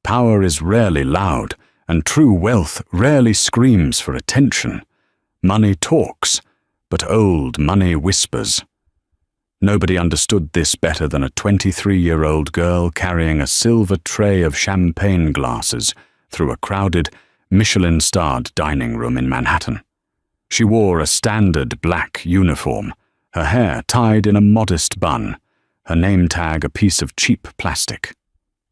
Power is rarely loud, and true wealth rarely screams for attention. Money talks, but old money whispers. Nobody understood this better than a 23-year-old girl carrying a silver tray of champagne glasses through a crowded, Michelin-starred dining room in Manhattan. She wore a standard black uniform, her hair tied in a modest bun, her name tag a piece of cheap plastic.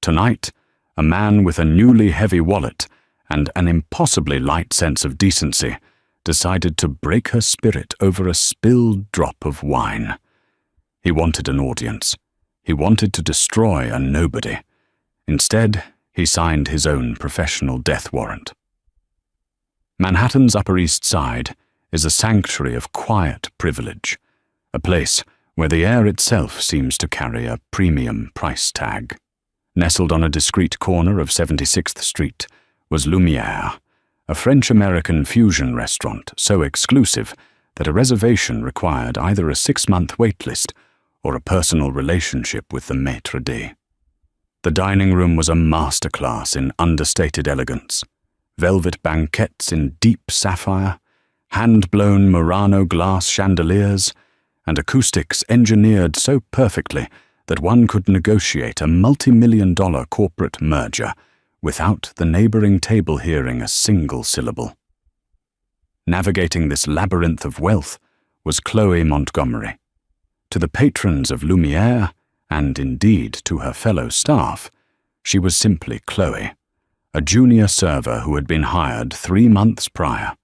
Tonight, a man with a newly heavy wallet and an impossibly light sense of decency decided to break her spirit over a spilled drop of wine. He wanted an audience. He wanted to destroy a nobody. Instead, he signed his own professional death warrant. Manhattan's Upper East Side is a sanctuary of quiet privilege, a place where the air itself seems to carry a premium price tag. Nestled on a discreet corner of 76th Street was Lumiere, a French-American fusion restaurant so exclusive that a reservation required either a 6-month waitlist or a personal relationship with the maître d'. The dining room was a masterclass in understated elegance. Velvet banquettes in deep sapphire, hand-blown Murano glass chandeliers, and acoustics engineered so perfectly that one could negotiate a multi-million-dollar corporate merger without the neighboring table hearing a single syllable. Navigating this labyrinth of wealth was Chloe Montgomery. To the patrons of Lumiere, and indeed to her fellow staff, she was simply Chloe, a junior server who had been hired 3 months prior.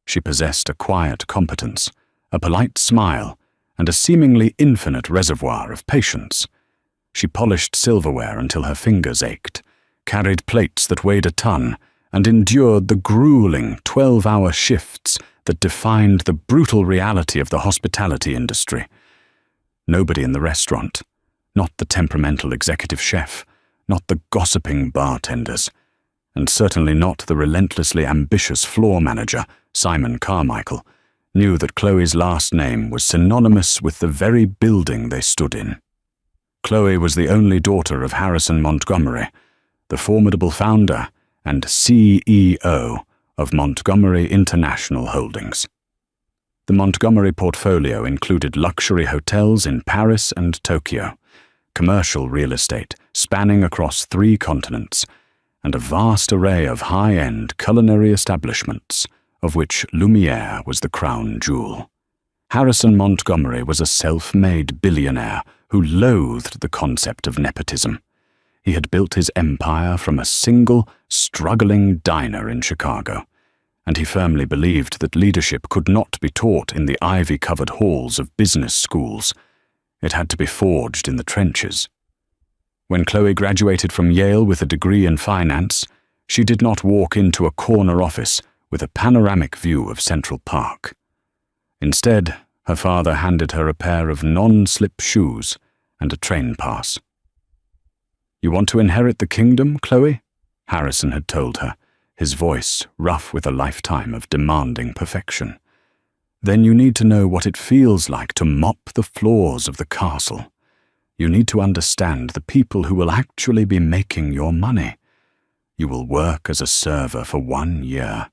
She possessed a quiet competence, a polite smile, and a seemingly infinite reservoir of patience. She polished silverware until her fingers ached, carried plates that weighed a ton, and endured the grueling 12-hour shifts that defined the brutal reality of the hospitality industry. Nobody in the restaurant, not the temperamental executive chef, not the gossiping bartenders, and certainly not the relentlessly ambitious floor manager, Simon Carmichael, knew that Chloe's last name was synonymous with the very building they stood in. Chloe was the only daughter of Harrison Montgomery, the formidable founder and CEO of Montgomery International Holdings. The Montgomery portfolio included luxury hotels in Paris and Tokyo, commercial real estate spanning across 3 continents, and a vast array of high-end culinary establishments, of which Lumiere was the crown jewel. Harrison Montgomery was a self-made billionaire who loathed the concept of nepotism. He had built his empire from a single, struggling diner in Chicago, and he firmly believed that leadership could not be taught in the ivy-covered halls of business schools. It had to be forged in the trenches. When Chloe graduated from Yale with a degree in finance, she did not walk into a corner office with a panoramic view of Central Park. Instead, her father handed her a pair of non-slip shoes and a train pass. "You want to inherit the kingdom, Chloe?" Harrison had told her, his voice rough with a lifetime of demanding perfection. "Then you need to know what it feels like to mop the floors of the castle. You need to understand the people who will actually be making your money. You will work as a server for 1 year.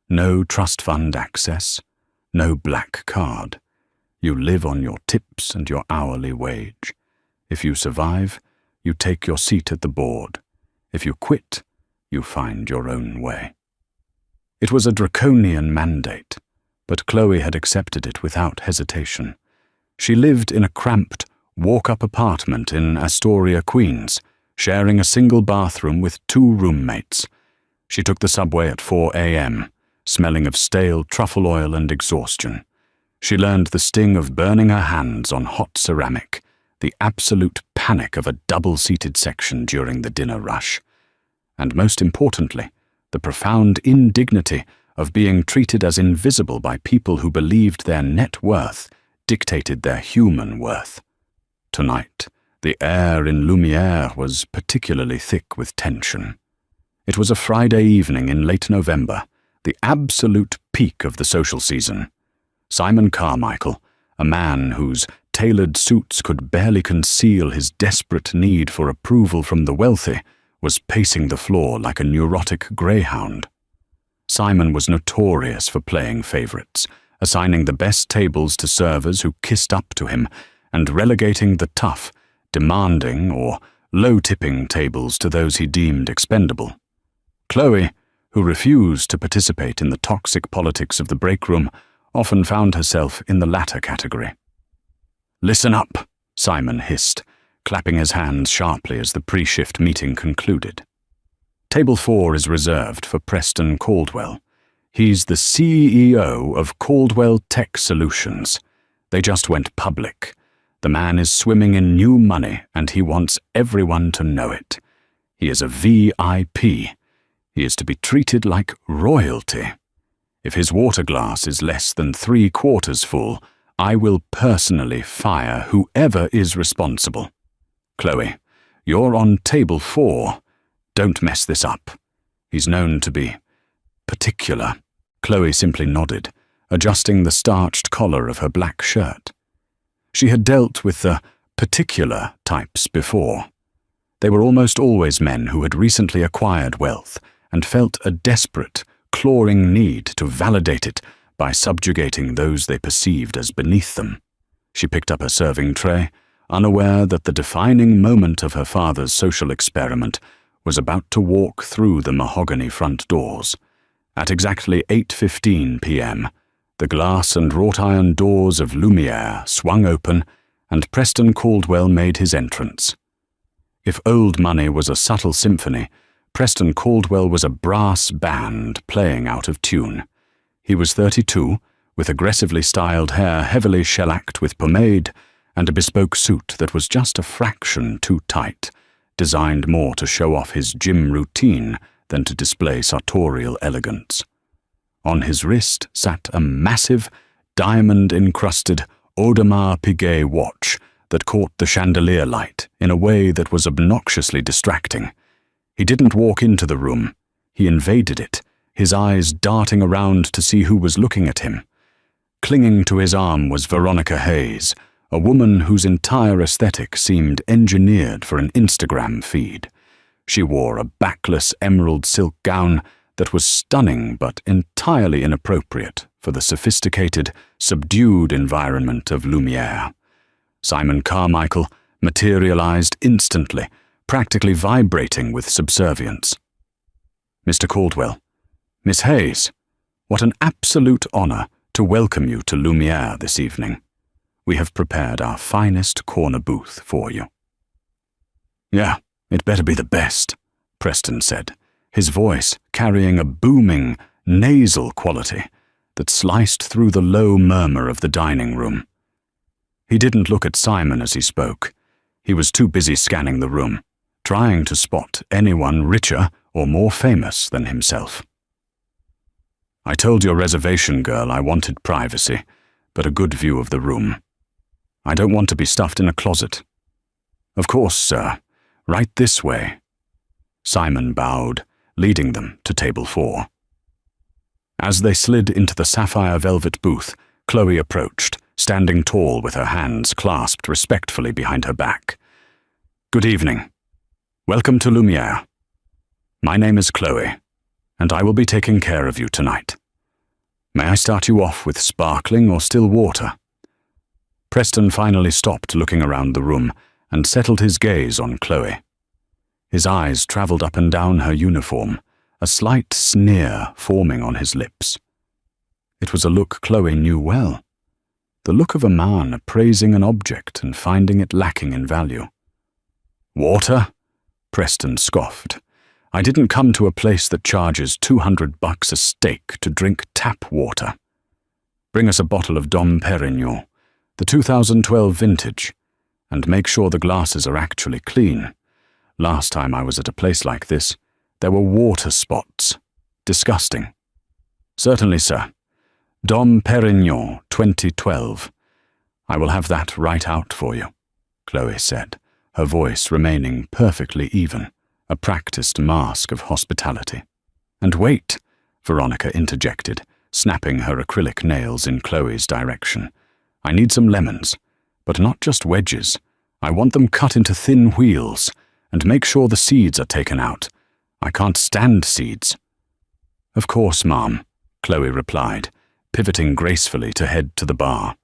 No trust fund access, no black card. You live on your tips and your hourly wage. If you survive, you take your seat at the board. If you quit, you find your own way." It was a draconian mandate, but Chloe had accepted it without hesitation. She lived in a cramped, walk-up apartment in Astoria, Queens, sharing a single bathroom with 2 roommates. She took the subway at 4 a.m., smelling of stale truffle oil and exhaustion. She learned the sting of burning her hands on hot ceramic, the absolute panic of a double-seated section during the dinner rush, and most importantly, the profound indignity of being treated as invisible by people who believed their net worth dictated their human worth. Tonight, the air in Lumiere was particularly thick with tension. It was a Friday evening in late November, the absolute peak of the social season. Simon Carmichael, a man whose tailored suits could barely conceal his desperate need for approval from the wealthy, was pacing the floor like a neurotic greyhound. Simon was notorious for playing favourites, assigning the best tables to servers who kissed up to him and relegating the tough, demanding or low-tipping tables to those he deemed expendable. Chloe, who refused to participate in the toxic politics of the break room, often found herself in the latter category. "Listen up," Simon hissed, clapping his hands sharply as the pre-shift meeting concluded. Table 4 is reserved for Preston Caldwell. He's the CEO of Caldwell Tech Solutions. They just went public. The man is swimming in new money, and he wants everyone to know it. He is a VIP. He is to be treated like royalty. If his water glass is less than 3/4 full, I will personally fire whoever is responsible. Chloe, you're on table 4. Don't mess this up. He's known to be particular. Chloe simply nodded, adjusting the starched collar of her black shirt. She had dealt with the particular types before. They were almost always men who had recently acquired wealth and felt a desperate, clawing need to validate it by subjugating those they perceived as beneath them. She picked up her serving tray, unaware that the defining moment of her father's social experiment was about to walk through the mahogany front doors. At exactly 8:15 p.m., the glass and wrought-iron doors of Lumiere swung open, and Preston Caldwell made his entrance. If old money was a subtle symphony, Preston Caldwell was a brass band playing out of tune. He was 32, with aggressively styled hair heavily shellacked with pomade, and a bespoke suit that was just a fraction too tight, designed more to show off his gym routine than to display sartorial elegance. On his wrist sat a massive, diamond-encrusted Audemars Piguet watch that caught the chandelier light in a way that was obnoxiously distracting. He didn't walk into the room. He invaded it, his eyes darting around to see who was looking at him. Clinging to his arm was Veronica Hayes, a woman whose entire aesthetic seemed engineered for an Instagram feed. She wore a backless emerald silk gown that was stunning but entirely inappropriate for the sophisticated, subdued environment of Lumiere. Simon Carmichael materialized instantly, practically vibrating with subservience. "Mr. Caldwell, Miss Hayes, what an absolute honor to welcome you to Lumiere this evening. We have prepared our finest corner booth for you." "Yeah, it better be the best," Preston said, his voice carrying a booming, nasal quality that sliced through the low murmur of the dining room. He didn't look at Simon as he spoke. He was too busy scanning the room, trying to spot anyone richer or more famous than himself. "I told your reservation girl I wanted privacy, but a good view of the room. I don't want to be stuffed in a closet." "Of course, sir. Right this way." Simon bowed, leading them to table 4. As they slid into the sapphire velvet booth, Chloe approached, standing tall with her hands clasped respectfully behind her back. "Good evening. Welcome to Lumiere. My name is Chloe, and I will be taking care of you tonight. May I start you off with sparkling or still water?" Preston finally stopped looking around the room and settled his gaze on Chloe. His eyes traveled up and down her uniform, a slight sneer forming on his lips. It was a look Chloe knew well, the look of a man appraising an object and finding it lacking in value. "Water?" Preston scoffed. "I didn't come to a place that charges $200 a steak to drink tap water. Bring us a bottle of Dom Perignon, the 2012 vintage, and make sure the glasses are actually clean. Last time I was at a place like this, there were water spots. Disgusting." "Certainly, sir. Dom Perignon, 2012. I will have that right out for you," Chloe said, her voice remaining perfectly even, a practiced mask of hospitality. "And wait," Veronica interjected, snapping her acrylic nails in Chloe's direction. "I need some lemons, but not just wedges. I want them cut into thin wheels, and make sure the seeds are taken out. I can't stand seeds." "Of course, ma'am," Chloe replied, pivoting gracefully to head to the bar.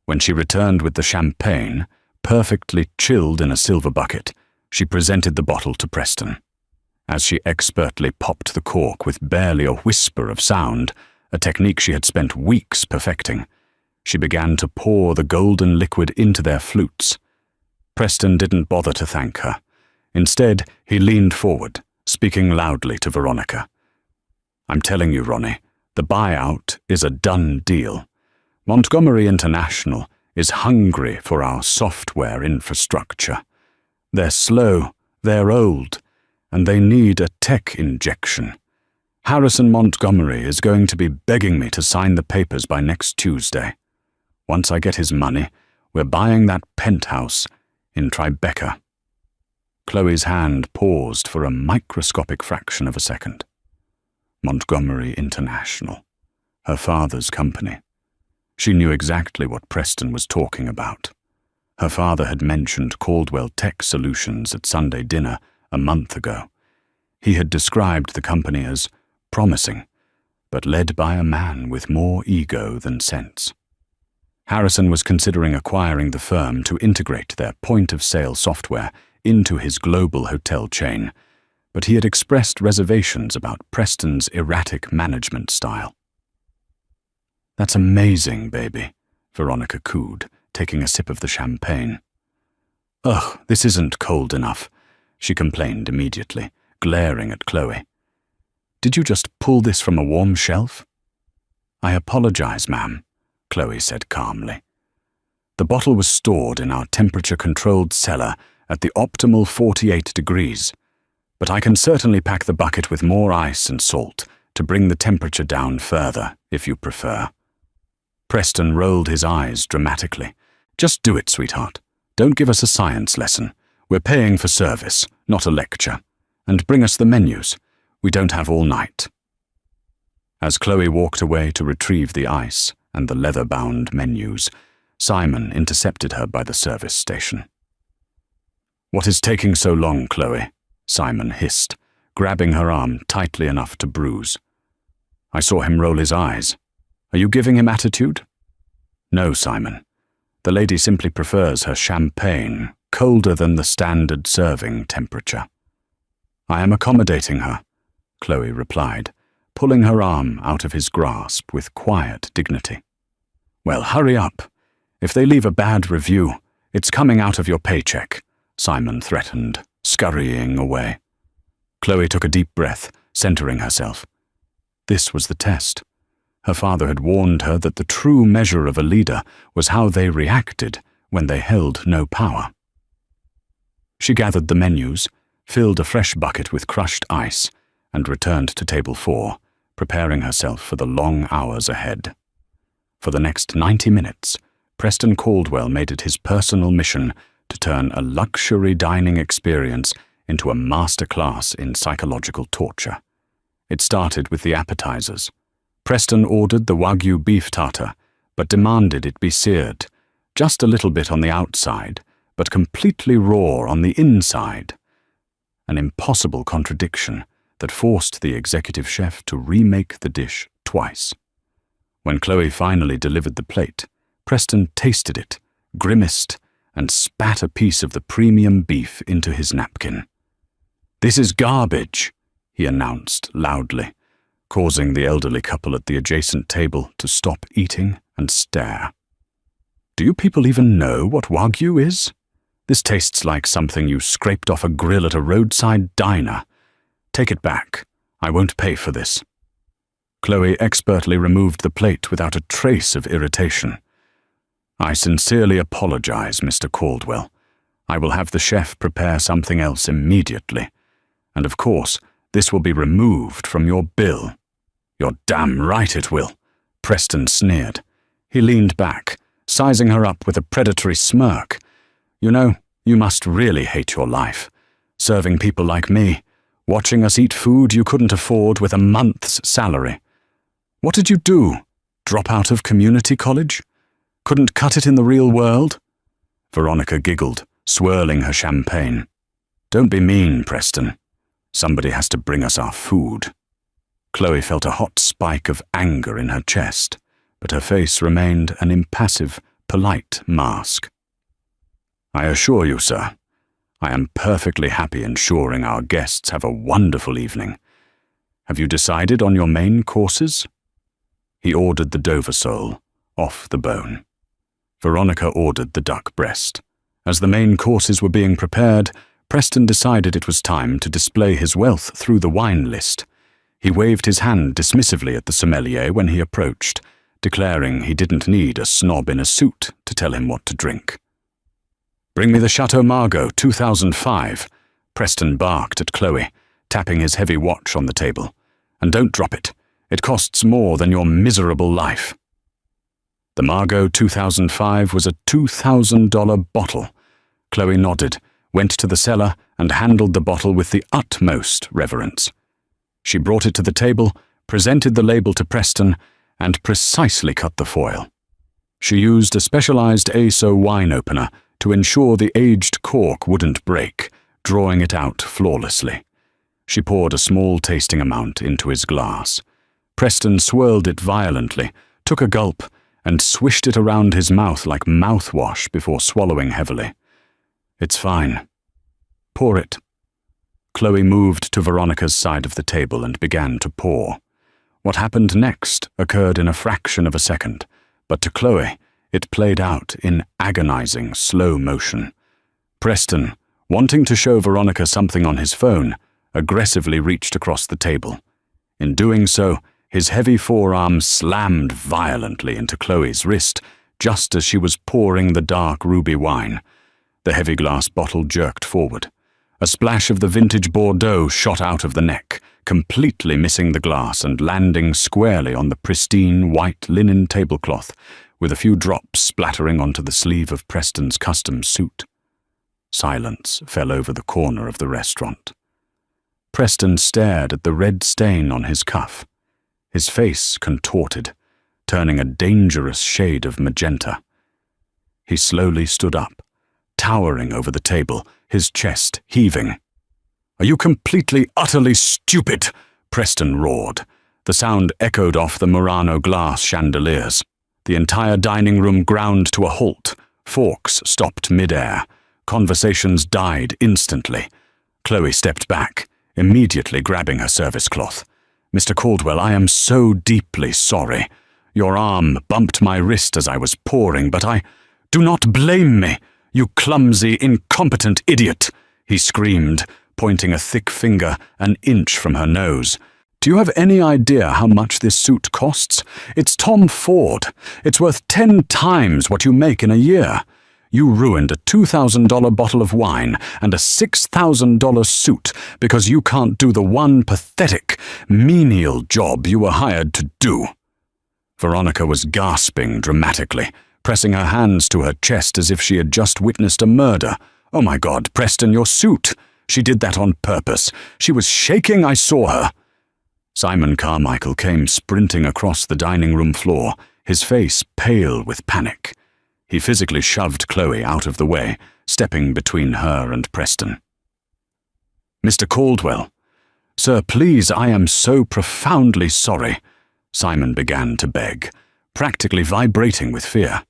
When she returned with the champagne, perfectly chilled in a silver bucket, she presented the bottle to Preston. As she expertly popped the cork with barely a whisper of sound, a technique she had spent weeks perfecting, she began to pour the golden liquid into their flutes. Preston didn't bother to thank her. Instead, he leaned forward, speaking loudly to Veronica. "I'm telling you, Ronnie, the buyout is a done deal. Montgomery International is hungry for our software infrastructure. They're slow, they're old, and they need a tech injection. Harrison Montgomery is going to be begging me to sign the papers by next Tuesday. Once I get his money, we're buying that penthouse in Tribeca." Chloe's hand paused for a microscopic fraction of a second. Montgomery International, her father's company. She knew exactly what Preston was talking about. Her father had mentioned Caldwell Tech Solutions at Sunday dinner a month ago. He had described the company as promising, but led by a man with more ego than sense. Harrison was considering acquiring the firm to integrate their point-of-sale software into his global hotel chain, but he had expressed reservations about Preston's erratic management style. "That's amazing, baby," Veronica cooed, taking a sip of the champagne. "Ugh, this isn't cold enough," she complained immediately, glaring at Chloe. "Did you just pull this from a warm shelf?" "I apologize, ma'am," Chloe said calmly. "The bottle was stored in our temperature-controlled cellar at the optimal 48 degrees, but I can certainly pack the bucket with more ice and salt to bring the temperature down further, if you prefer." Preston rolled his eyes dramatically. "Just do it, sweetheart. Don't give us a science lesson. We're paying for service, not a lecture. And bring us the menus. We don't have all night." As Chloe walked away to retrieve the ice and the leather-bound menus, Simon intercepted her by the service station. "What is taking so long, Chloe?" Simon hissed, grabbing her arm tightly enough to bruise. I saw him roll his eyes. "Are you giving him attitude?" "No, Simon. The lady simply prefers her champagne colder than the standard serving temperature." "I am accommodating her," Chloe replied, pulling her arm out of his grasp with quiet dignity. "Well, hurry up. If they leave a bad review, it's coming out of your paycheck," Simon threatened, scurrying away. Chloe took a deep breath, centering herself. This was the test. Her father had warned her that the true measure of a leader was how they reacted when they held no power. She gathered the menus, filled a fresh bucket with crushed ice, and returned to table 4, preparing herself for the long hours ahead. For the next 90 minutes, Preston Caldwell made it his personal mission to turn a luxury dining experience into a masterclass in psychological torture. It started with the appetizers. Preston ordered the Wagyu beef tartar, but demanded it be seared, just a little bit on the outside, but completely raw on the inside. An impossible contradiction that forced the executive chef to remake the dish twice. When Chloe finally delivered the plate, Preston tasted it, grimaced, and spat a piece of the premium beef into his napkin. "This is garbage," he announced loudly, causing the elderly couple at the adjacent table to stop eating and stare. "Do you people even know what Wagyu is? This tastes like something you scraped off a grill at a roadside diner. Take it back. I won't pay for this." Chloe expertly removed the plate without a trace of irritation. "I sincerely apologize, Mr. Caldwell. I will have the chef prepare something else immediately. And of course, this will be removed from your bill." "You're damn right it will," Preston sneered. He leaned back, sizing her up with a predatory smirk. "You know, you must really hate your life. Serving people like me, watching us eat food you couldn't afford with a month's salary. What did you do? Drop out of community college? Couldn't cut it in the real world?" Veronica giggled, swirling her champagne. Don't be mean, Preston. Somebody has to bring us our food. Chloe felt a hot spike of anger in her chest, but her face remained an impassive, polite mask. I assure you, sir, I am perfectly happy ensuring our guests have a wonderful evening. Have you decided on your main courses? He ordered the Dover sole, off the bone. Veronica ordered the duck breast. As the main courses were being prepared, Preston decided it was time to display his wealth through the wine list. He waved his hand dismissively at the sommelier when he approached, declaring he didn't need a snob in a suit to tell him what to drink. Bring me the Chateau Margaux 2005, Preston barked at Chloe, tapping his heavy watch on the table. And don't drop it. It costs more than your miserable life. The Margaux 2005 was a $2,000 bottle. Chloe nodded, went to the cellar, and handled the bottle with the utmost reverence. She brought it to the table, presented the label to Preston, and precisely cut the foil. She used a specialized ASO wine opener to ensure the aged cork wouldn't break, drawing it out flawlessly. She poured a small tasting amount into his glass. Preston swirled it violently, took a gulp, and swished it around his mouth like mouthwash before swallowing heavily. It's fine. Pour it. Chloe moved to Veronica's side of the table and began to pour. What happened next occurred in a fraction of a second, but to Chloe, it played out in agonizing slow motion. Preston, wanting to show Veronica something on his phone, aggressively reached across the table. In doing so, his heavy forearm slammed violently into Chloe's wrist just as she was pouring the dark ruby wine. The heavy glass bottle jerked forward. A splash of the vintage Bordeaux shot out of the neck, completely missing the glass and landing squarely on the pristine white linen tablecloth, with a few drops splattering onto the sleeve of Preston's custom suit. Silence fell over the corner of the restaurant. Preston stared at the red stain on his cuff. His face contorted, turning a dangerous shade of magenta. He slowly stood up, towering over the table, his chest heaving. "Are you completely, utterly stupid?" Preston roared. The sound echoed off the Murano glass chandeliers. The entire dining room ground to a halt. Forks stopped mid-air. Conversations died instantly. Chloe stepped back, immediately grabbing her service cloth. "Mr. Caldwell, I am so deeply sorry. Your arm bumped my wrist as I was pouring, but Do not blame me, you clumsy, incompetent idiot," he screamed, pointing a thick finger an inch from her nose. "Do you have any idea how much this suit costs? It's Tom Ford. It's worth 10 times what you make in a year. You ruined a $2,000 bottle of wine and a $6,000 suit because you can't do the one pathetic, menial job you were hired to do." Veronica was gasping dramatically, pressing her hands to her chest as if she had just witnessed a murder. "Oh my God, Preston, your suit! She did that on purpose. She was shaking, I saw her." Simon Carmichael came sprinting across the dining room floor, his face pale with panic. He physically shoved Chloe out of the way, stepping between her and Preston. "Mr. Caldwell, sir, please, I am so profoundly sorry," Simon began to beg, practically vibrating with fear.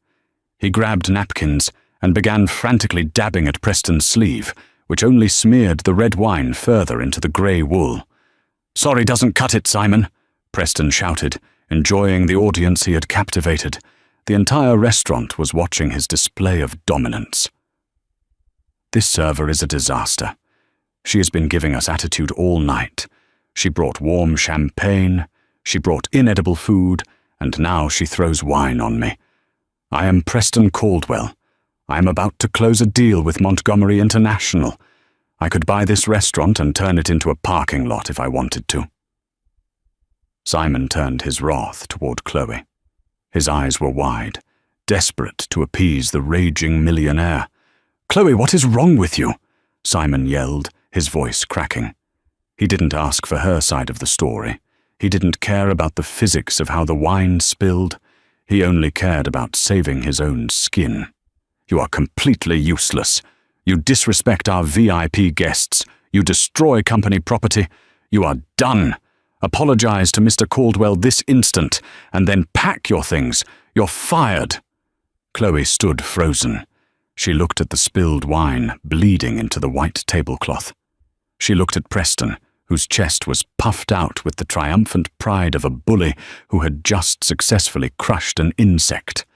He grabbed napkins and began frantically dabbing at Preston's sleeve, which only smeared the red wine further into the grey wool. "Sorry doesn't cut it, Simon," Preston shouted, enjoying the audience he had captivated. The entire restaurant was watching his display of dominance. "This server is a disaster. She has been giving us attitude all night. She brought warm champagne, she brought inedible food, and now she throws wine on me. I am Preston Caldwell. I am about to close a deal with Montgomery International. I could buy this restaurant and turn it into a parking lot if I wanted to." Simon turned his wrath toward Chloe. His eyes were wide, desperate to appease the raging millionaire. "Chloe, what is wrong with you?" Simon yelled, his voice cracking. He didn't ask for her side of the story. He didn't care about the physics of how the wine spilled. He only cared about saving his own skin. "You are completely useless. You disrespect our VIP guests. You destroy company property. You are done. Apologize to Mr. Caldwell this instant, and then pack your things. You're fired." Chloe stood frozen. She looked at the spilled wine bleeding into the white tablecloth. She looked at Preston, whose chest was puffed out with the triumphant pride of a bully who had just successfully crushed an insect.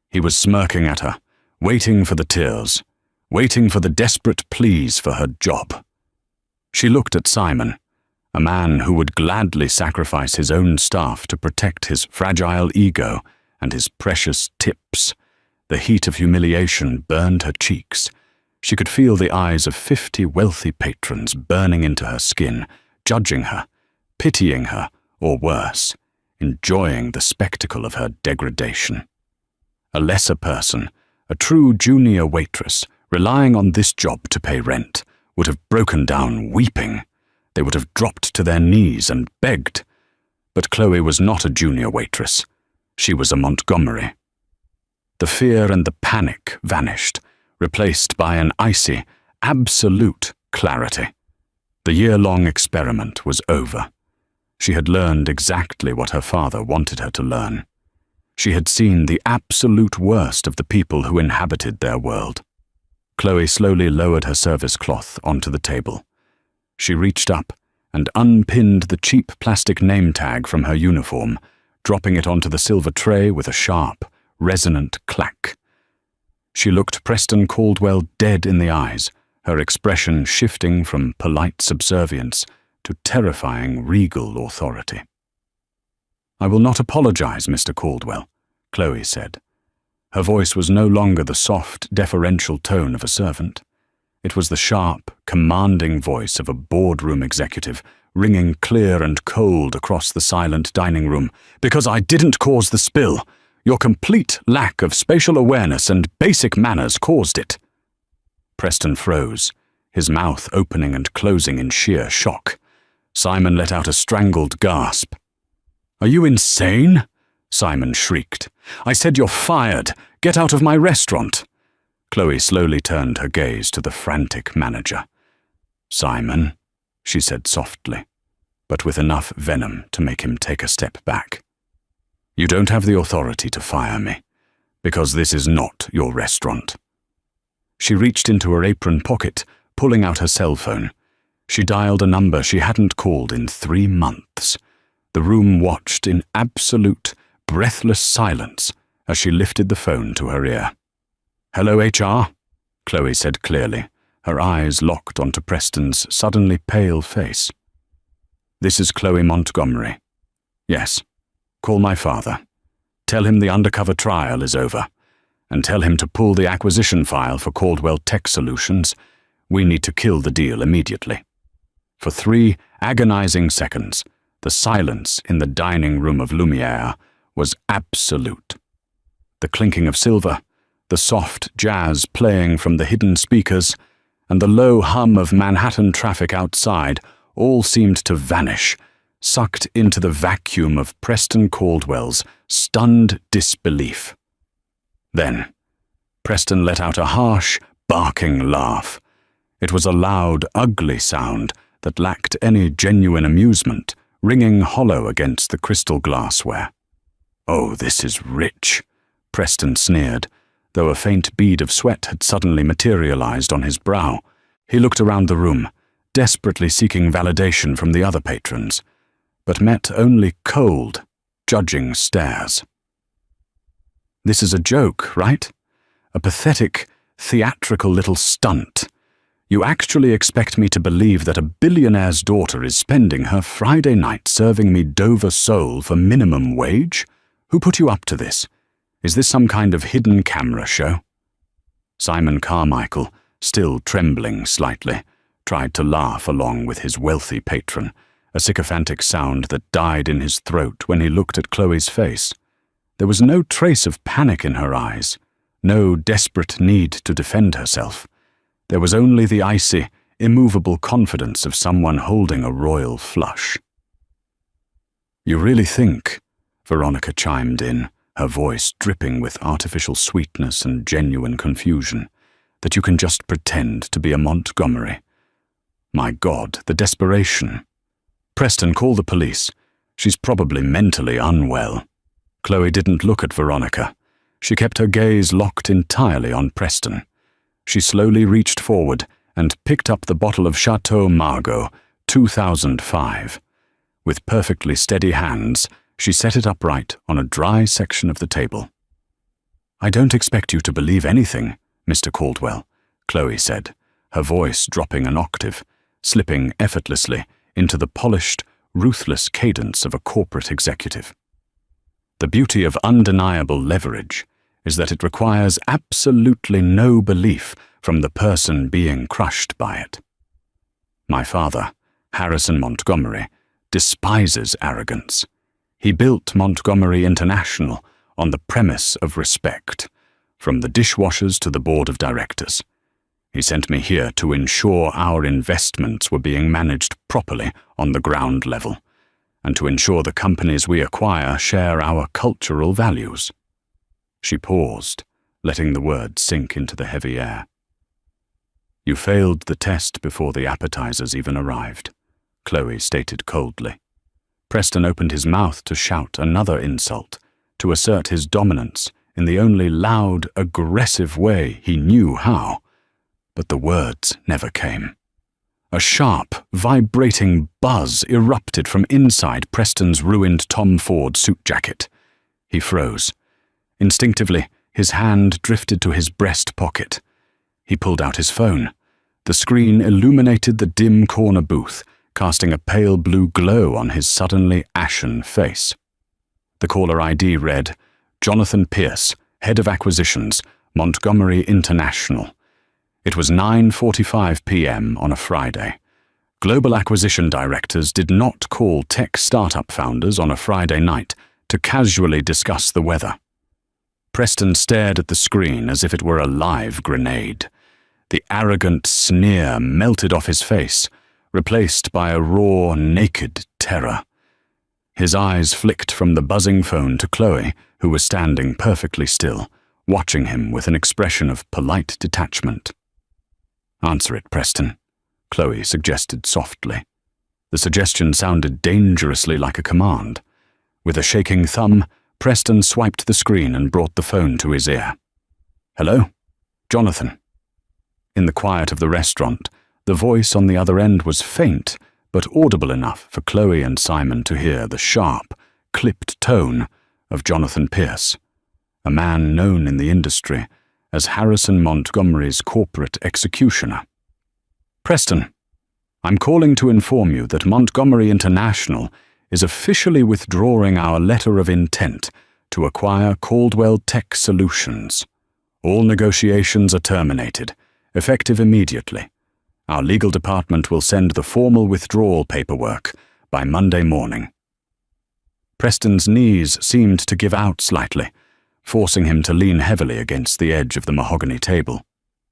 He was smirking at her, waiting for the tears, waiting for the desperate pleas for her job. She looked at Simon, a man who would gladly sacrifice his own staff to protect his fragile ego and his precious tips. The heat of humiliation burned her cheeks. She could feel the eyes of 50 wealthy patrons burning into her skin, judging her, pitying her, or worse, enjoying the spectacle of her degradation. A lesser person, a true junior waitress, relying on this job to pay rent, would have broken down weeping. They would have dropped to their knees and begged. But Chloe was not a junior waitress. She was a Montgomery. The fear and the panic vanished, replaced by an icy, absolute clarity. The year-long experiment was over. She had learned exactly what her father wanted her to learn. She had seen the absolute worst of the people who inhabited their world. Chloe slowly lowered her service cloth onto the table. She reached up and unpinned the cheap plastic name tag from her uniform, dropping it onto the silver tray with a sharp, resonant clack. She looked Preston Caldwell dead in the eyes, her expression shifting from polite subservience to terrifying regal authority. "I will not apologize, Mr. Caldwell," Chloe said. Her voice was no longer the soft, deferential tone of a servant. It was the sharp, commanding voice of a boardroom executive, ringing clear and cold across the silent dining room. "Because I didn't cause the spill. Your complete lack of spatial awareness and basic manners caused it." Preston froze, his mouth opening and closing in sheer shock. Simon let out a strangled gasp. "Are you insane?" Simon shrieked. "I said you're fired. Get out of my restaurant." Chloe slowly turned her gaze to the frantic manager. "Simon," she said softly, but with enough venom to make him take a step back. "You don't have the authority to fire me, because this is not your restaurant." She reached into her apron pocket, pulling out her cell phone. She dialed a number she hadn't called in 3 months. The room watched in absolute, breathless silence as she lifted the phone to her ear. "Hello, HR?" Chloe said clearly, her eyes locked onto Preston's suddenly pale face. "This is Chloe Montgomery. Yes, call my father. Tell him the undercover trial is over, and tell him to pull the acquisition file for Caldwell Tech Solutions. We need to kill the deal immediately." For 3 agonizing seconds, the silence in the dining room of Lumiere was absolute. The clinking of silver, the soft jazz playing from the hidden speakers, and the low hum of Manhattan traffic outside all seemed to vanish, sucked into the vacuum of Preston Caldwell's stunned disbelief. Then, Preston let out a harsh, barking laugh. It was a loud, ugly sound that lacked any genuine amusement, ringing hollow against the crystal glassware. "Oh, this is rich," Preston sneered, though a faint bead of sweat had suddenly materialized on his brow. He looked around the room, desperately seeking validation from the other patrons, but met only cold, judging stares. "This is a joke, right? A pathetic, theatrical little stunt. You actually expect me to believe that a billionaire's daughter is spending her Friday night serving me Dover sole for minimum wage? Who put you up to this? Is this some kind of hidden camera show?" Simon Carmichael, still trembling slightly, tried to laugh along with his wealthy patron, a sycophantic sound that died in his throat when he looked at Chloe's face. There was no trace of panic in her eyes, no desperate need to defend herself. There was only the icy, immovable confidence of someone holding a royal flush. "You really think," Veronica chimed in, her voice dripping with artificial sweetness and genuine confusion, that you can just pretend to be a Montgomery. My God, the desperation. Preston, call the police. She's probably mentally unwell. Chloe didn't look at Veronica. She kept her gaze locked entirely on Preston. She slowly reached forward and picked up the bottle of Chateau Margaux, 2005. With perfectly steady hands, she set it upright on a dry section of the table. "I don't expect you to believe anything, Mr. Caldwell," Chloe said, her voice dropping an octave, slipping effortlessly into the polished, ruthless cadence of a corporate executive. The beauty of undeniable leverage is that it requires absolutely no belief from the person being crushed by it. My father, Harrison Montgomery, despises arrogance. He built Montgomery International on the premise of respect, from the dishwashers to the board of directors. He sent me here to ensure our investments were being managed properly on the ground level, and to ensure the companies we acquire share our cultural values. She paused, letting the words sink into the heavy air. "You failed the test before the appetizers even arrived," Chloe stated coldly. Preston opened his mouth to shout another insult, to assert his dominance in the only loud, aggressive way he knew how, but the words never came. A sharp, vibrating buzz erupted from inside Preston's ruined Tom Ford suit jacket. He froze. Instinctively, his hand drifted to his breast pocket. He pulled out his phone. The screen illuminated the dim corner booth, casting a pale blue glow on his suddenly ashen face. The caller ID read, "Jonathan Pierce, Head of Acquisitions, Montgomery International." It was 9:45 p.m. on a Friday. Global acquisition directors did not call tech startup founders on a Friday night to casually discuss the weather. Preston stared at the screen as if it were a live grenade. The arrogant sneer melted off his face, replaced by a raw, naked terror. His eyes flicked from the buzzing phone to Chloe, who was standing perfectly still, watching him with an expression of polite detachment. "Answer it, Preston," Chloe suggested softly. The suggestion sounded dangerously like a command. With a shaking thumb, Preston swiped the screen and brought the phone to his ear. "Hello? Jonathan." In the quiet of the restaurant, the voice on the other end was faint, but audible enough for Chloe and Simon to hear the sharp, clipped tone of Jonathan Pierce, a man known in the industry as Harrison Montgomery's corporate executioner. "Preston, I'm calling to inform you that Montgomery International is officially withdrawing our letter of intent to acquire Caldwell Tech Solutions. All negotiations are terminated, effective immediately. Our legal department will send the formal withdrawal paperwork by Monday morning." Preston's knees seemed to give out slightly, forcing him to lean heavily against the edge of the mahogany table.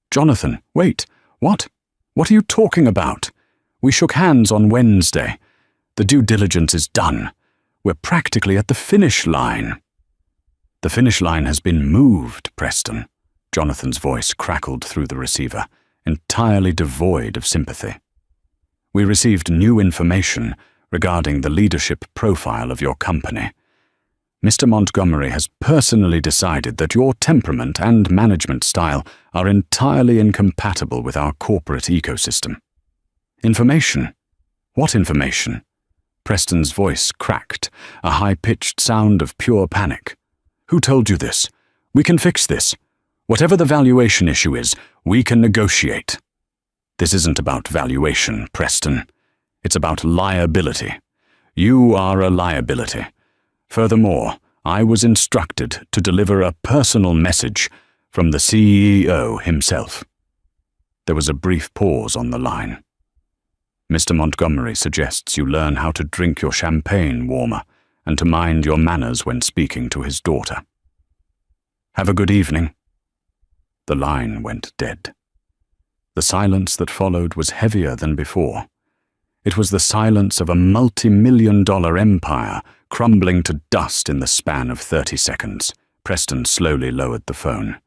"Jonathan, wait, what? What are you talking about? We shook hands on Wednesday. The due diligence is done. We're practically at the finish line." "The finish line has been moved, Preston," Jonathan's voice crackled through the receiver, entirely devoid of sympathy. "We received new information regarding the leadership profile of your company. Mr. Montgomery has personally decided that your temperament and management style are entirely incompatible with our corporate ecosystem." "Information? What information?" Preston's voice cracked, a high-pitched sound of pure panic. "Who told you this? We can fix this. Whatever the valuation issue is, we can negotiate." "This isn't about valuation, Preston. It's about liability. You are a liability. Furthermore, I was instructed to deliver a personal message from the CEO himself." There was a brief pause on the line. "Mr. Montgomery suggests you learn how to drink your champagne warmer and to mind your manners when speaking to his daughter. Have a good evening." The line went dead. The silence that followed was heavier than before. It was the silence of a multi-million-dollar empire crumbling to dust in the span of 30 seconds. Preston slowly lowered the phone.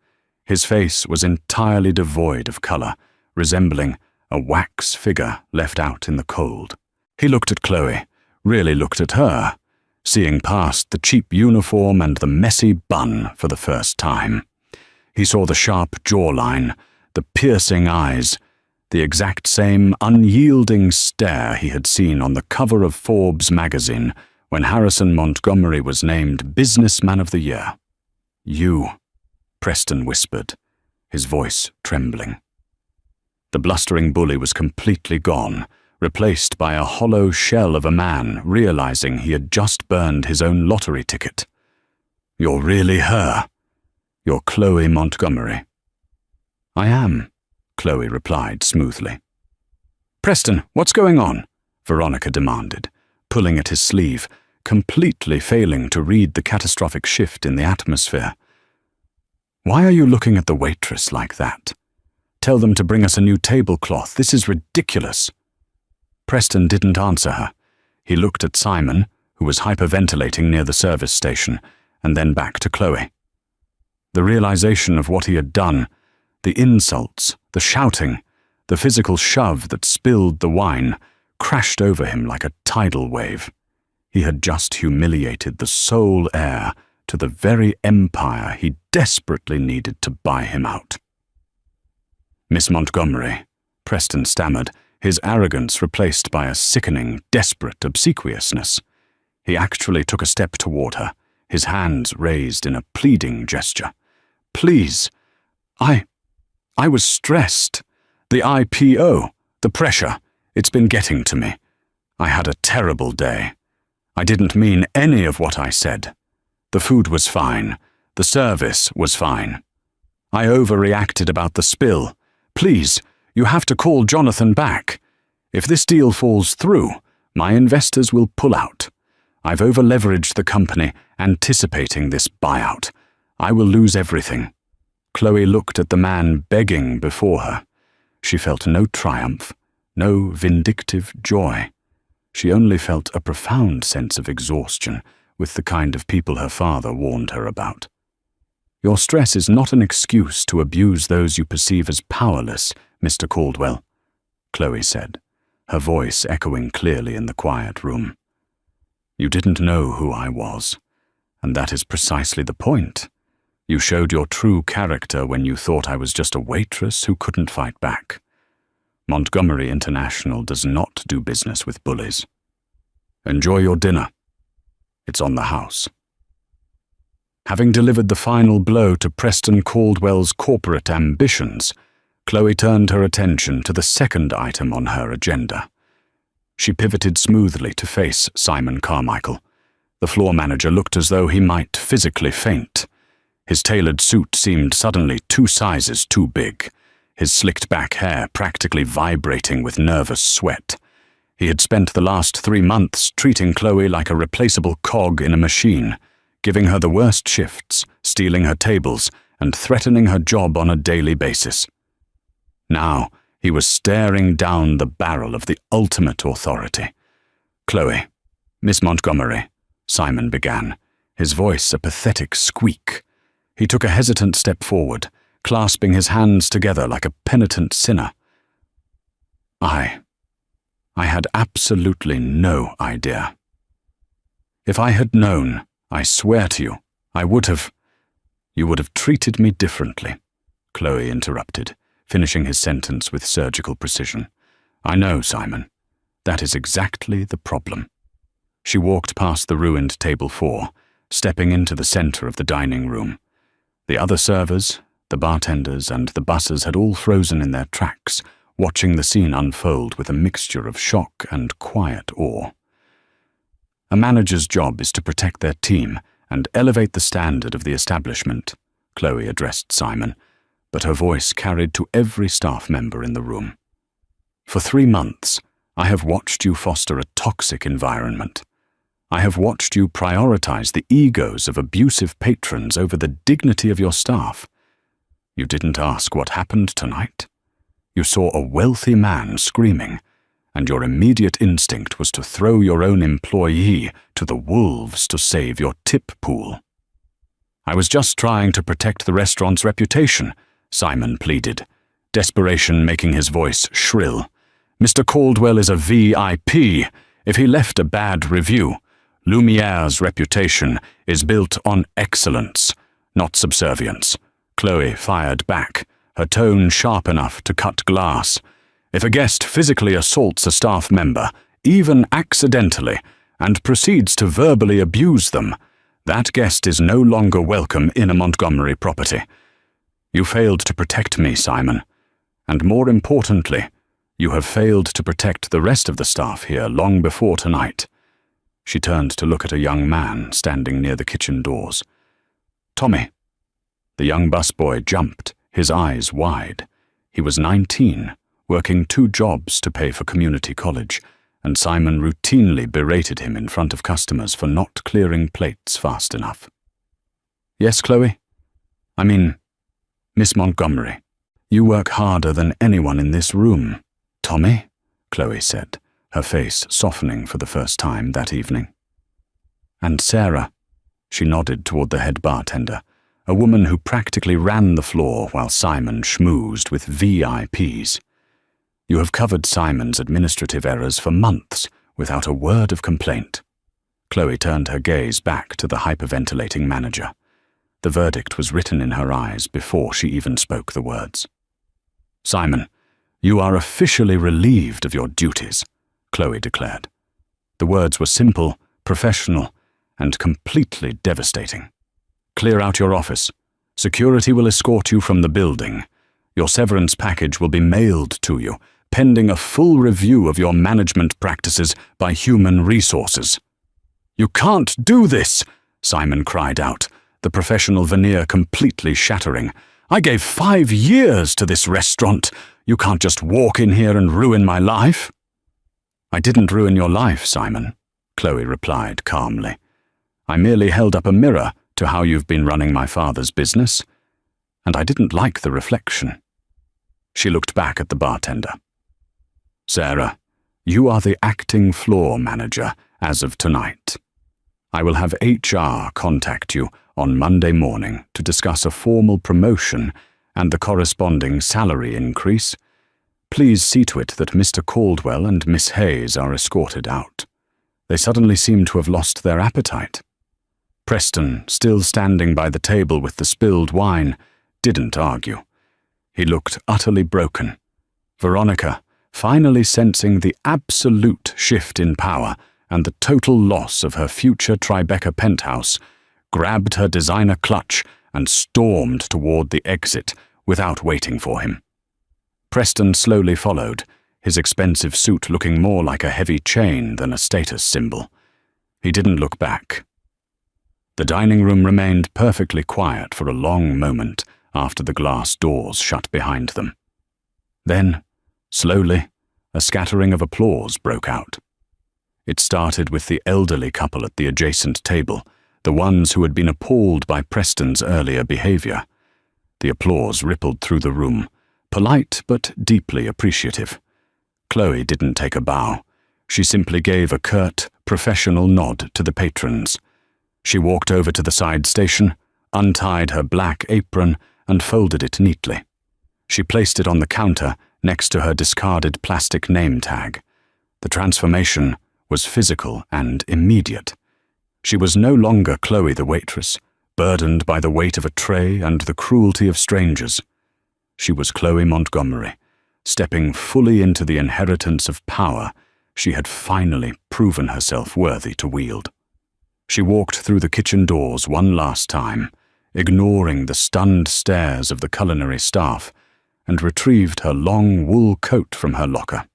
His face was entirely devoid of color, resembling a wax figure left out in the cold. He looked at Chloe, really looked at her, seeing past the cheap uniform and the messy bun for the first time. He saw the sharp jawline, the piercing eyes, the exact same unyielding stare he had seen on the cover of Forbes magazine when Harrison Montgomery was named Businessman of the Year. "You," Preston whispered, his voice trembling. The blustering bully was completely gone, replaced by a hollow shell of a man realizing he had just burned his own lottery ticket. "You're really her. You're Chloe Montgomery." "I am," Chloe replied smoothly. "Preston, what's going on?" Veronica demanded, pulling at his sleeve, completely failing to read the catastrophic shift in the atmosphere. "Why are you looking at the waitress like that? Tell them to bring us a new tablecloth. This is ridiculous." Preston didn't answer her. He looked at Simon, who was hyperventilating near the service station, and then back to Chloe. The realization of what he had done, the insults, the shouting, the physical shove that spilled the wine, crashed over him like a tidal wave. He had just humiliated the sole heir to the very empire he desperately needed to buy him out. "Miss Montgomery," Preston stammered, his arrogance replaced by a sickening, desperate obsequiousness. He actually took a step toward her, his hands raised in a pleading gesture. "Please, I was stressed. The IPO, the pressure, it's been getting to me. I had a terrible day. I didn't mean any of what I said. The food was fine. The service was fine. I overreacted about the spill. Please, you have to call Jonathan back. If this deal falls through, my investors will pull out. I've over-leveraged the company, anticipating this buyout. I will lose everything." Chloe looked at the man begging before her. She felt no triumph, no vindictive joy. She only felt a profound sense of exhaustion with the kind of people her father warned her about. "Your stress is not an excuse to abuse those you perceive as powerless, Mr. Caldwell," Chloe said, her voice echoing clearly in the quiet room. "You didn't know who I was, and that is precisely the point. You showed your true character when you thought I was just a waitress who couldn't fight back. Montgomery International does not do business with bullies. Enjoy your dinner. It's on the house." Having delivered the final blow to Preston Caldwell's corporate ambitions, Chloe turned her attention to the second item on her agenda. She pivoted smoothly to face Simon Carmichael. The floor manager looked as though he might physically faint. His tailored suit seemed suddenly 2 sizes too big, his slicked-back hair practically vibrating with nervous sweat. He had spent the last 3 months treating Chloe like a replaceable cog in a machine, giving her the worst shifts, stealing her tables, and threatening her job on a daily basis. Now, he was staring down the barrel of the ultimate authority. "Chloe, Miss Montgomery," Simon began, his voice a pathetic squeak. He took a hesitant step forward, clasping his hands together like a penitent sinner. I had absolutely no idea. If I had known, I swear to you, you would have treated me differently," Chloe interrupted, finishing his sentence with surgical precision. "I know, Simon. That is exactly the problem." She walked past the ruined table 4, stepping into the center of the dining room. The other servers, the bartenders, and the bussers had all frozen in their tracks, watching the scene unfold with a mixture of shock and quiet awe. A manager's job is to protect their team and elevate the standard of the establishment, Chloe addressed Simon, but her voice carried to every staff member in the room. "For 3 months, I have watched you foster a toxic environment. I have watched you prioritize the egos of abusive patrons over the dignity of your staff. You didn't ask what happened tonight. You saw a wealthy man screaming, and your immediate instinct was to throw your own employee to the wolves to save your tip pool. I was just trying to protect the restaurant's reputation, Simon pleaded, desperation making his voice shrill. Mr. Caldwell is a VIP. If he left a bad review, Lumiere's reputation is built on excellence, not subservience. Chloe fired back, her tone sharp enough to cut glass. If a guest physically assaults a staff member, even accidentally, and proceeds to verbally abuse them, that guest is no longer welcome in a Montgomery property. You failed to protect me, Simon. And more importantly, you have failed to protect the rest of the staff here long before tonight. She turned to look at a young man standing near the kitchen doors. Tommy. The young busboy jumped, his eyes wide. He was 19, working 2 jobs to pay for community college, and Simon routinely berated him in front of customers for not clearing plates fast enough. Yes, Chloe? I mean, Miss Montgomery, you work harder than anyone in this room. Tommy? Chloe said, her face softening for the first time that evening. And Sarah? She nodded toward the head bartender, a woman who practically ran the floor while Simon schmoozed with VIPs. You have covered Simon's administrative errors for months without a word of complaint. Chloe turned her gaze back to the hyperventilating manager. The verdict was written in her eyes before she even spoke the words. Simon, you are officially relieved of your duties, Chloe declared. The words were simple, professional, and completely devastating. Clear out your office. Security will escort you from the building. Your severance package will be mailed to you, pending a full review of your management practices by human resources. You can't do this, Simon cried out, the professional veneer completely shattering. I gave 5 years to this restaurant. You can't just walk in here and ruin my life. I didn't ruin your life, Simon, Chloe replied calmly. I merely held up a mirror to how you've been running my father's business, and I didn't like the reflection. She looked back at the bartender. Sarah, you are the acting floor manager as of tonight. I will have HR contact you on Monday morning to discuss a formal promotion and the corresponding salary increase. Please see to it that Mr. Caldwell and Miss Hayes are escorted out. They suddenly seem to have lost their appetite. Preston, still standing by the table with the spilled wine, didn't argue. He looked utterly broken. Veronica, finally sensing the absolute shift in power and the total loss of her future Tribeca penthouse, grabbed her designer clutch and stormed toward the exit without waiting for him. Preston slowly followed, his expensive suit looking more like a heavy chain than a status symbol. He didn't look back. The dining room remained perfectly quiet for a long moment after the glass doors shut behind them. Then, slowly, a scattering of applause broke out. It started with the elderly couple at the adjacent table, the ones who had been appalled by Preston's earlier behavior. The applause rippled through the room, polite but deeply appreciative. Chloe didn't take a bow. She simply gave a curt, professional nod to the patrons. She walked over to the side station, untied her black apron, and folded it neatly. She placed it on the counter next to her discarded plastic name tag. The transformation was physical and immediate. She was no longer Chloe the waitress, burdened by the weight of a tray and the cruelty of strangers. She was Chloe Montgomery, stepping fully into the inheritance of power she had finally proven herself worthy to wield. She walked through the kitchen doors one last time, ignoring the stunned stares of the culinary staff, and retrieved her long wool coat from her locker.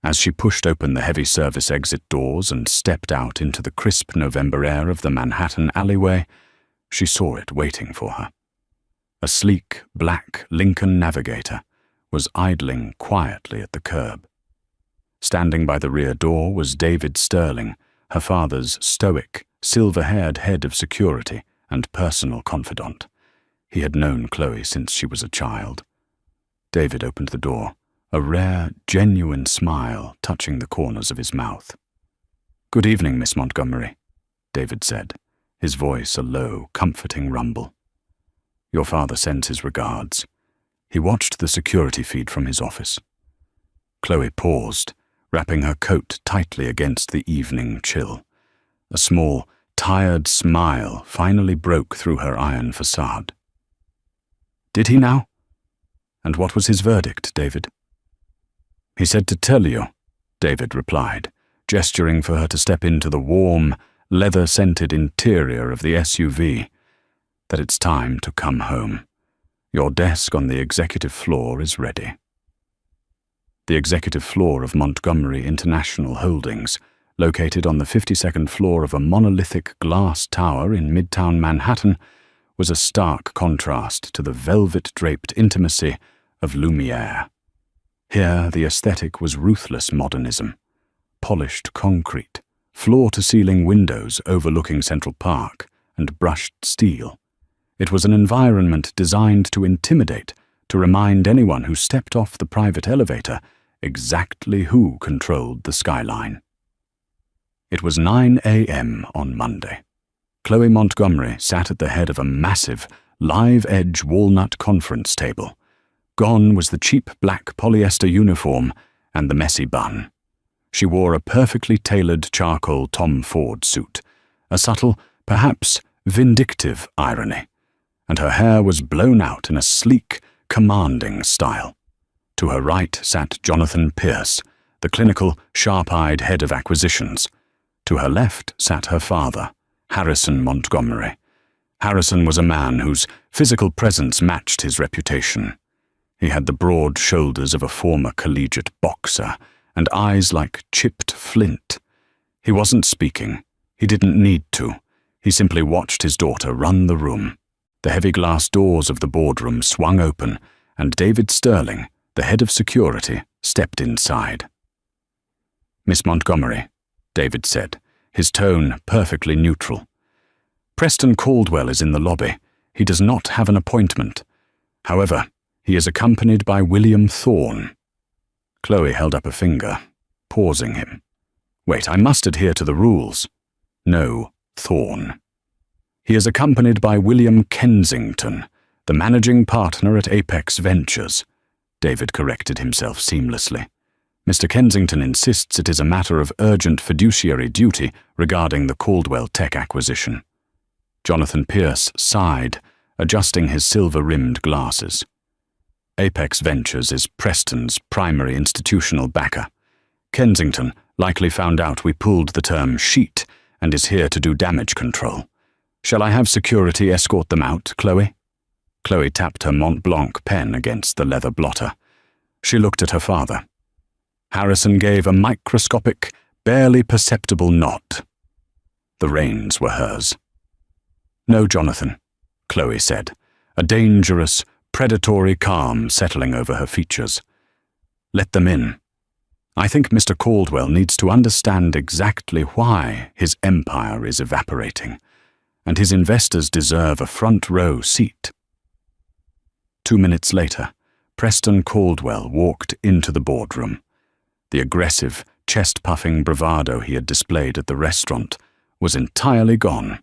As she pushed open the heavy service exit doors and stepped out into the crisp November air of the Manhattan alleyway, she saw it waiting for her. A sleek, black Lincoln Navigator was idling quietly at the curb. Standing by the rear door was David Sterling, her father's stoic, silver-haired head of security and personal confidant. He had known Chloe since she was a child. David opened the door, a rare, genuine smile touching the corners of his mouth. "Good evening, Miss Montgomery," David said, his voice a low, comforting rumble. "Your father sends his regards." He watched the security feed from his office. Chloe paused, wrapping her coat tightly against the evening chill. A small, tired smile finally broke through her iron facade. "Did he now? And what was his verdict, David?" "He said to tell you," David replied, gesturing for her to step into the warm, leather-scented interior of the SUV, "that it's time to come home. Your desk on the executive floor is ready." The executive floor of Montgomery International Holdings, located on the 52nd floor of a monolithic glass tower in Midtown Manhattan, was a stark contrast to the velvet-draped intimacy of Lumiere. Here the aesthetic was ruthless modernism, polished concrete, floor-to-ceiling windows overlooking Central Park, and brushed steel. It was an environment designed to intimidate, to remind anyone who stepped off the private elevator exactly who controlled the skyline. It was 9 a.m. on Monday. Chloe Montgomery sat at the head of a massive, live-edge walnut conference table. Gone was the cheap black polyester uniform and the messy bun. She wore a perfectly tailored charcoal Tom Ford suit, a subtle, perhaps vindictive irony, and her hair was blown out in a sleek, commanding style. To her right sat Jonathan Pierce, the clinical, sharp-eyed head of acquisitions. To her left sat her father, Harrison Montgomery. Harrison was a man whose physical presence matched his reputation. He had the broad shoulders of a former collegiate boxer and eyes like chipped flint. He wasn't speaking. He didn't need to. He simply watched his daughter run the room. The heavy glass doors of the boardroom swung open, and David Sterling, the head of security, stepped inside. "Miss Montgomery," David said, his tone perfectly neutral. "Preston Caldwell is in the lobby. He does not have an appointment. However, he is accompanied by William Thorne." Chloe held up a finger, pausing him. "Wait, I must adhere to the rules." "No, Thorne." "He is accompanied by William Kensington, the managing partner at Apex Ventures." David corrected himself seamlessly. "Mr. Kensington insists it is a matter of urgent fiduciary duty regarding the Caldwell Tech acquisition." Jonathan Pierce sighed, adjusting his silver-rimmed glasses. "Apex Ventures is Preston's primary institutional backer. Kensington likely found out we pulled the term sheet and is here to do damage control. Shall I have security escort them out, Chloe?" Chloe tapped her Mont Blanc pen against the leather blotter. She looked at her father. Harrison gave a microscopic, barely perceptible nod. The reins were hers. "No, Jonathan," Chloe said, a dangerous, predatory calm settling over her features. "Let them in. I think Mr. Caldwell needs to understand exactly why his empire is evaporating, and his investors deserve a front-row seat." 2 minutes later, Preston Caldwell walked into the boardroom. The aggressive, chest-puffing bravado he had displayed at the restaurant was entirely gone.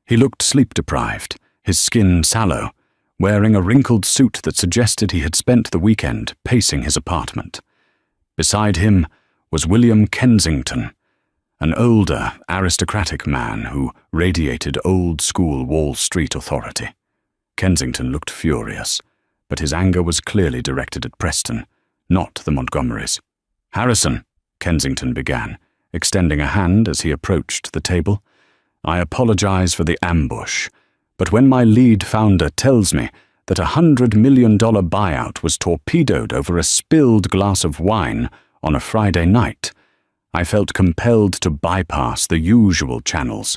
He looked sleep-deprived, his skin sallow, wearing a wrinkled suit that suggested he had spent the weekend pacing his apartment. Beside him was William Kensington, an older, aristocratic man who radiated old-school Wall Street authority. Kensington looked furious, but his anger was clearly directed at Preston, not the Montgomerys. "Harrison," Kensington began, extending a hand as he approached the table. "I apologize for the ambush, but when my lead founder tells me that a $100 million buyout was torpedoed over a spilled glass of wine on a Friday night, I felt compelled to bypass the usual channels.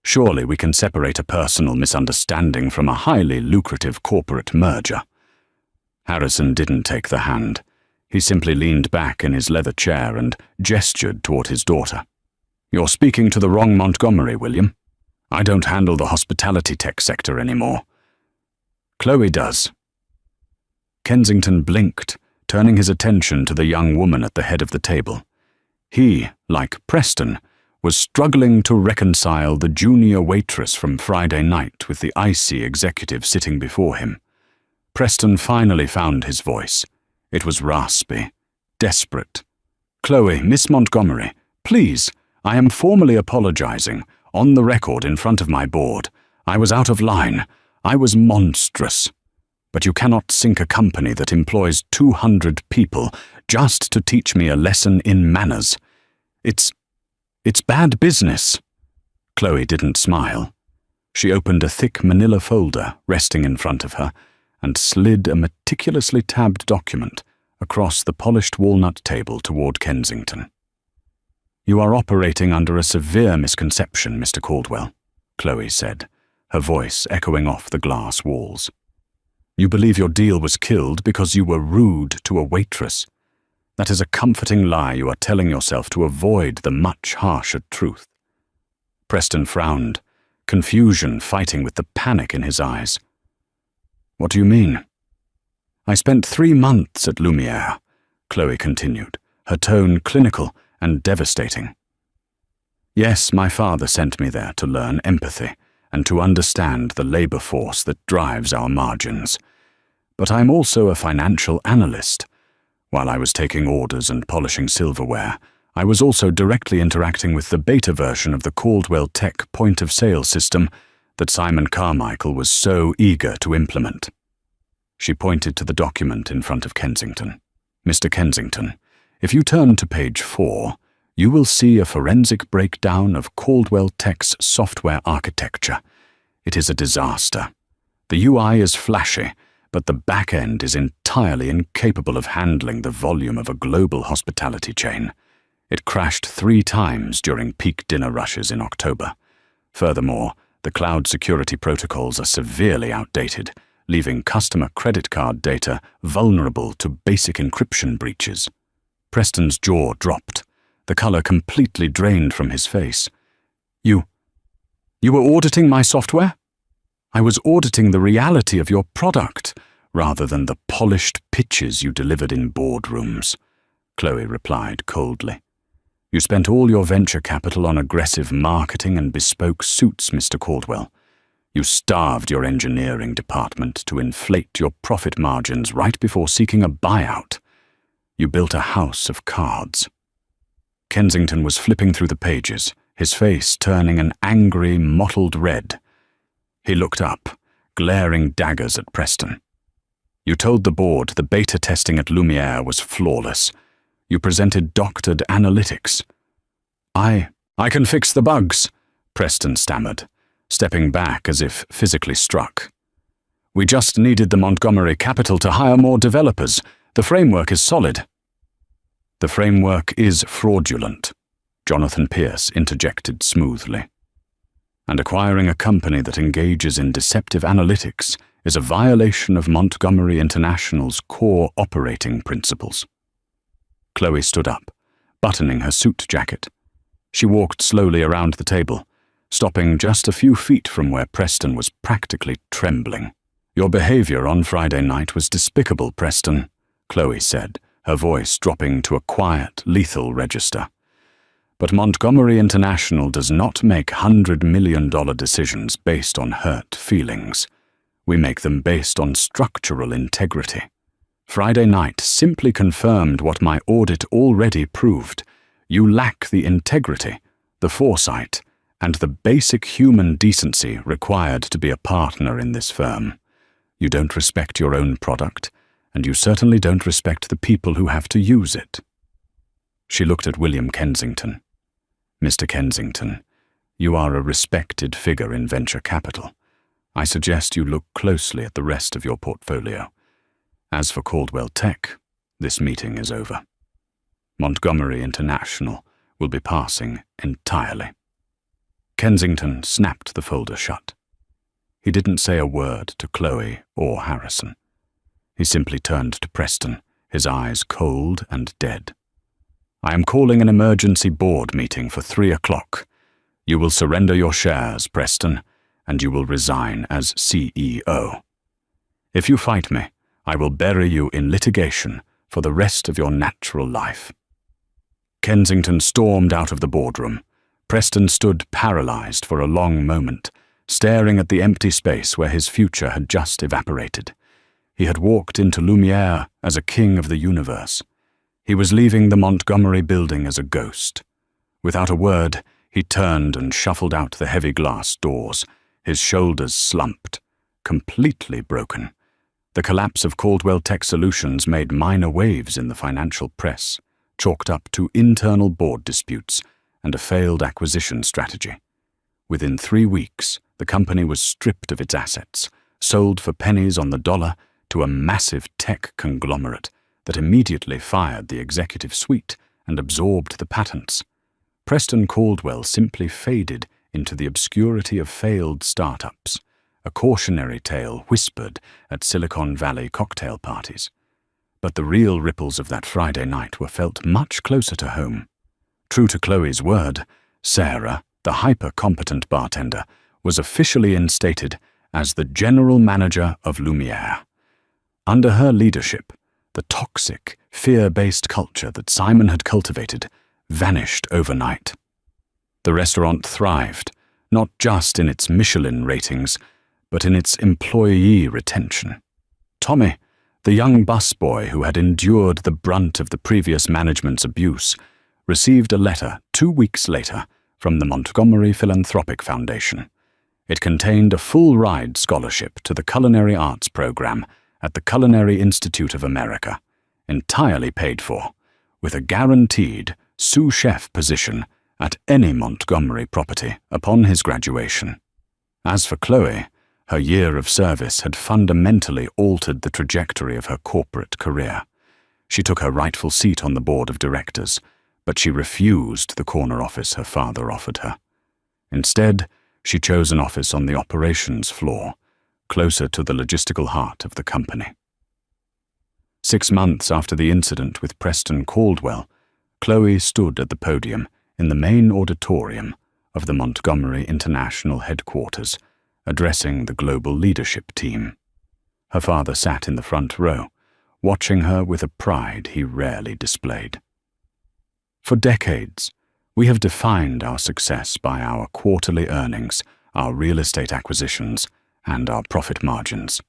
Surely we can separate a personal misunderstanding from a highly lucrative corporate merger." Harrison didn't take the hand. He simply leaned back in his leather chair and gestured toward his daughter. "You're speaking to the wrong Montgomery, William. I don't handle the hospitality tech sector anymore. Chloe does." Kensington blinked, turning his attention to the young woman at the head of the table. He, like Preston, was struggling to reconcile the junior waitress from Friday night with the icy executive sitting before him. Preston finally found his voice. It was raspy, desperate. "Chloe, Miss Montgomery, please, I am formally apologizing, on the record in front of my board. I was out of line. I was monstrous. But you cannot sink a company that employs 200 people just to teach me a lesson in manners. It's bad business." Chloe didn't smile. She opened a thick manila folder resting in front of her and slid a meticulously tabbed document across the polished walnut table toward Kensington. "You are operating under a severe misconception, Mr. Caldwell," Chloe said, her voice echoing off the glass walls. "You believe your deal was killed because you were rude to a waitress. That is a comforting lie you are telling yourself to avoid the much harsher truth." Preston frowned, confusion fighting with the panic in his eyes. "What do you mean?" "I spent 3 months at Lumiere," Chloe continued, her tone clinical and devastating. "Yes, my father sent me there to learn empathy and to understand the labor force that drives our margins. But I'm also a financial analyst. While I was taking orders and polishing silverware, I was also directly interacting with the beta version of the Caldwell Tech point-of-sale system that Simon Carmichael was so eager to implement." She pointed to the document in front of Kensington. "Mr. Kensington, if you turn to page 4, you will see a forensic breakdown of Caldwell Tech's software architecture. It is a disaster. The UI is flashy, but the back end is entirely incapable of handling the volume of a global hospitality chain. It crashed 3 times during peak dinner rushes in October. Furthermore, the cloud security protocols are severely outdated, leaving customer credit card data vulnerable to basic encryption breaches." Preston's jaw dropped, the color completely drained from his face. You were auditing my software?" "I was auditing the reality of your product, rather than the polished pitches you delivered in boardrooms," Chloe replied coldly. "You spent all your venture capital on aggressive marketing and bespoke suits, Mr. Caldwell. You starved your engineering department to inflate your profit margins right before seeking a buyout. You built a house of cards." Kensington was flipping through the pages, his face turning an angry, mottled red. He looked up, glaring daggers at Preston. "You told the board the beta testing at Lumiere was flawless. You presented doctored analytics." I can fix the bugs," Preston stammered, stepping back as if physically struck. "We just needed the Montgomery capital to hire more developers. The framework is solid." "The framework is fraudulent," Jonathan Pierce interjected smoothly. "And acquiring a company that engages in deceptive analytics is a violation of Montgomery International's core operating principles." Chloe stood up, buttoning her suit jacket. She walked slowly around the table, stopping just a few feet from where Preston was practically trembling. "Your behavior on Friday night was despicable, Preston," Chloe said, her voice dropping to a quiet, lethal register. "But Montgomery International does not make $100 million decisions based on hurt feelings. We make them based on structural integrity. Friday night simply confirmed what my audit already proved. You lack the integrity, the foresight, and the basic human decency required to be a partner in this firm. You don't respect your own product, and you certainly don't respect the people who have to use it." She looked at William Kensington. "Mr. Kensington, you are a respected figure in venture capital. I suggest you look closely at the rest of your portfolio. As for Caldwell Tech, this meeting is over. Montgomery International will be passing entirely." Kensington snapped the folder shut. He didn't say a word to Chloe or Harrison. He simply turned to Preston, his eyes cold and dead. "I am calling an emergency board meeting for 3 o'clock. You will surrender your shares, Preston, and you will resign as CEO. If you fight me, I will bury you in litigation for the rest of your natural life." Kensington stormed out of the boardroom, Preston stood paralyzed for a long moment, staring at the empty space where his future had just evaporated. He had walked into Lumiere as a king of the universe. He was leaving the Montgomery building as a ghost. Without a word, he turned and shuffled out the heavy glass doors, his shoulders slumped, completely broken. The collapse of Caldwell Tech Solutions made minor waves in the financial press, chalked up to internal board disputes and a failed acquisition strategy. Within 3 weeks, the company was stripped of its assets, sold for pennies on the dollar to a massive tech conglomerate that immediately fired the executive suite and absorbed the patents. Preston Caldwell simply faded into the obscurity of failed startups, a cautionary tale whispered at Silicon Valley cocktail parties. But the real ripples of that Friday night were felt much closer to home. True to Chloe's word, Sarah, the hyper-competent bartender, was officially instated as the general manager of Lumiere. Under her leadership, the toxic, fear-based culture that Simon had cultivated vanished overnight. The restaurant thrived, not just in its Michelin ratings, but in its employee retention. Tommy, the young busboy who had endured the brunt of the previous management's abuse, received a letter 2 weeks later from the Montgomery Philanthropic Foundation. It contained a full-ride scholarship to the Culinary Arts program at the Culinary Institute of America, entirely paid for, with a guaranteed sous chef position at any Montgomery property upon his graduation. As for Chloe, her year of service had fundamentally altered the trajectory of her corporate career. She took her rightful seat on the board of directors, but she refused the corner office her father offered her. Instead, she chose an office on the operations floor, closer to the logistical heart of the company. 6 months after the incident with Preston Caldwell, Chloe stood at the podium in the main auditorium of the Montgomery International Headquarters, addressing the global leadership team. Her father sat in the front row, watching her with a pride he rarely displayed. For decades, we have defined our success by our quarterly earnings, our real estate acquisitions, and our profit margins.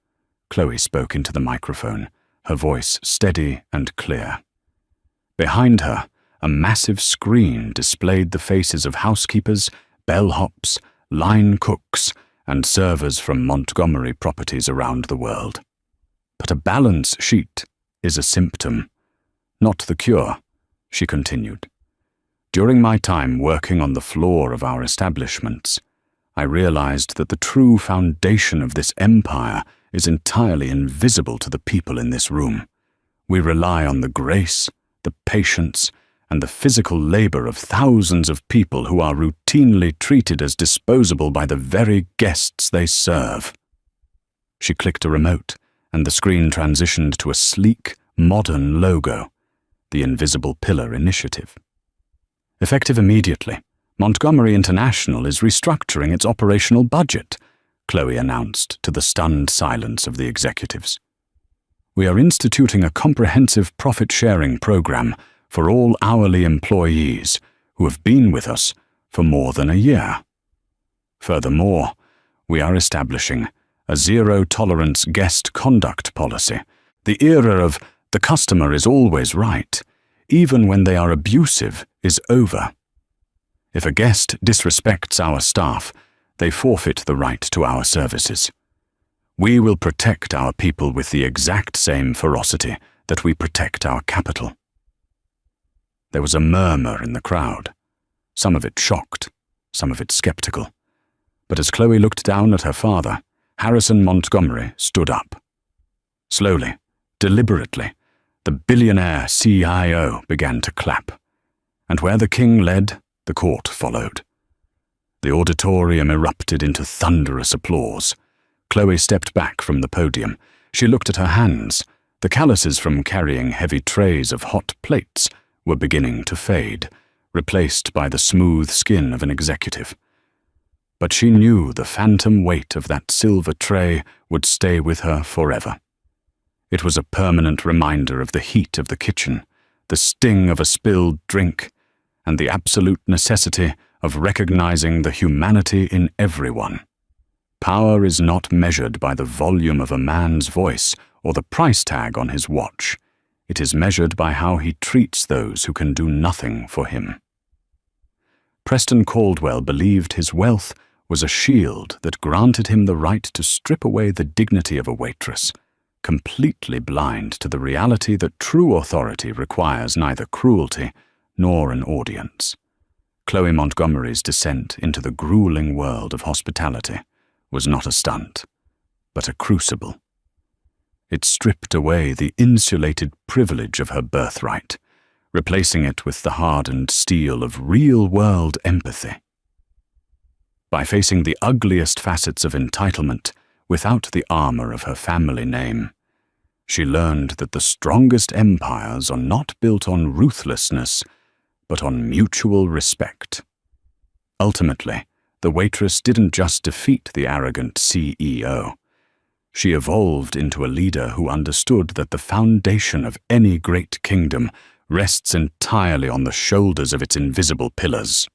Chloe spoke into the microphone, her voice steady and clear. Behind her, a massive screen displayed the faces of housekeepers, bellhops, line cooks, and servers from Montgomery properties around the world. But a balance sheet is a symptom, not the cure, she continued. During my time working on the floor of our establishments, I realized that the true foundation of this empire is entirely invisible to the people in this room. We rely on the grace, the patience, and the physical labor of thousands of people who are routinely treated as disposable by the very guests they serve. She clicked a remote, and the screen transitioned to a sleek, modern logo, the Invisible Pillar Initiative. Effective immediately, Montgomery International is restructuring its operational budget, Chloe announced to the stunned silence of the executives. We are instituting a comprehensive profit-sharing program for all hourly employees who have been with us for more than a year. Furthermore, we are establishing a zero-tolerance guest conduct policy, the era of the customer is always right, even when they are abusive, is over. If a guest disrespects our staff, they forfeit the right to our services. We will protect our people with the exact same ferocity that we protect our capital. There was a murmur in the crowd, some of it shocked, some of it skeptical. But as Chloe looked down at her father, Harrison Montgomery stood up. Slowly, deliberately, the billionaire CIO began to clap, and where the king led, the court followed. The auditorium erupted into thunderous applause. Chloe stepped back from the podium. She looked at her hands. The calluses from carrying heavy trays of hot plates were beginning to fade, replaced by the smooth skin of an executive. But she knew the phantom weight of that silver tray would stay with her forever. It was a permanent reminder of the heat of the kitchen, the sting of a spilled drink, and the absolute necessity of recognizing the humanity in everyone. Power is not measured by the volume of a man's voice or the price tag on his watch. It is measured by how he treats those who can do nothing for him. Preston Caldwell believed his wealth was a shield that granted him the right to strip away the dignity of a waitress, completely blind to the reality that true authority requires neither cruelty nor an audience. Chloe Montgomery's descent into the grueling world of hospitality was not a stunt, but a crucible. It stripped away the insulated privilege of her birthright, replacing it with the hardened steel of real-world empathy. By facing the ugliest facets of entitlement without the armor of her family name, she learned that the strongest empires are not built on ruthlessness, but on mutual respect. Ultimately, the waitress didn't just defeat the arrogant CEO. She evolved into a leader who understood that the foundation of any great kingdom rests entirely on the shoulders of its invisible pillars.